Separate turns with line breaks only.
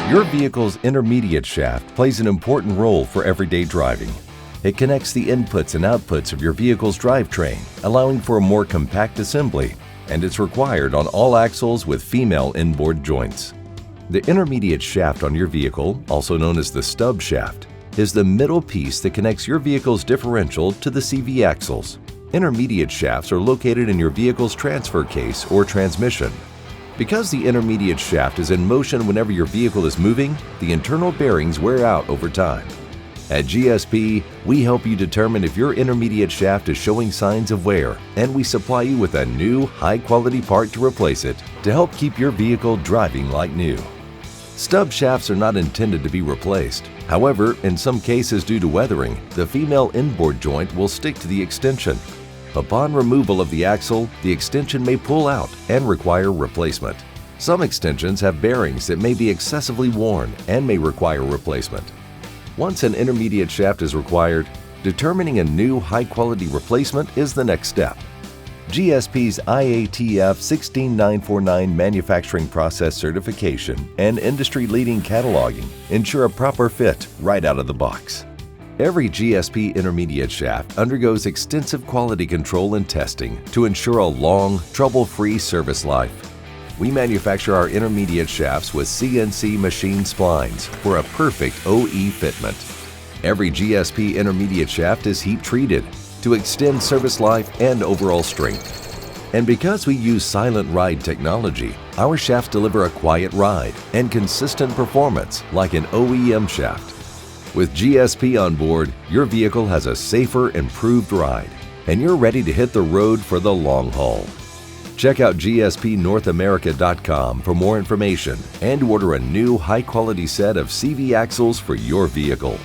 Your vehicle's intermediate shaft plays an important role for everyday driving. It connects the inputs and outputs of your vehicle's drivetrain, allowing for a more compact assembly, and it's required on all axles with female inboard joints. The intermediate shaft on your vehicle, also known as the stub shaft, is the middle piece that connects your vehicle's differential to the CV axles. Intermediate shafts are located in your vehicle's transfer case or transmission. Because the intermediate shaft is in motion whenever your vehicle is moving, the internal bearings wear out over time. At GSP, we help you determine if your intermediate shaft is showing signs of wear, and we supply you with a new, high-quality part to replace it to help keep your vehicle driving like new. Stub shafts are not intended to be replaced. However, in some cases due to weathering, the female inboard joint will stick to the extension. Upon removal of the axle, the extension may pull out and require replacement. Some extensions have bearings that may be excessively worn and may require replacement. Once an intermediate shaft is required, determining a new high-quality replacement is the next step. GSP's IATF 16949 manufacturing process certification and industry-leading cataloging ensure a proper fit right out of the box. Every GSP intermediate shaft undergoes extensive quality control and testing to ensure a long, trouble-free service life. We manufacture our intermediate shafts with CNC machine splines for a perfect OE fitment. Every GSP intermediate shaft is heat-treated to extend service life and overall strength. And because we use silent ride technology, our shafts deliver a quiet ride and consistent performance like an OEM shaft. With GSP on board, your vehicle has a safer, improved ride, and you're ready to hit the road for the long haul. Check out gspnorthamerica.com for more information and order a new high-quality set of CV axles for your vehicle.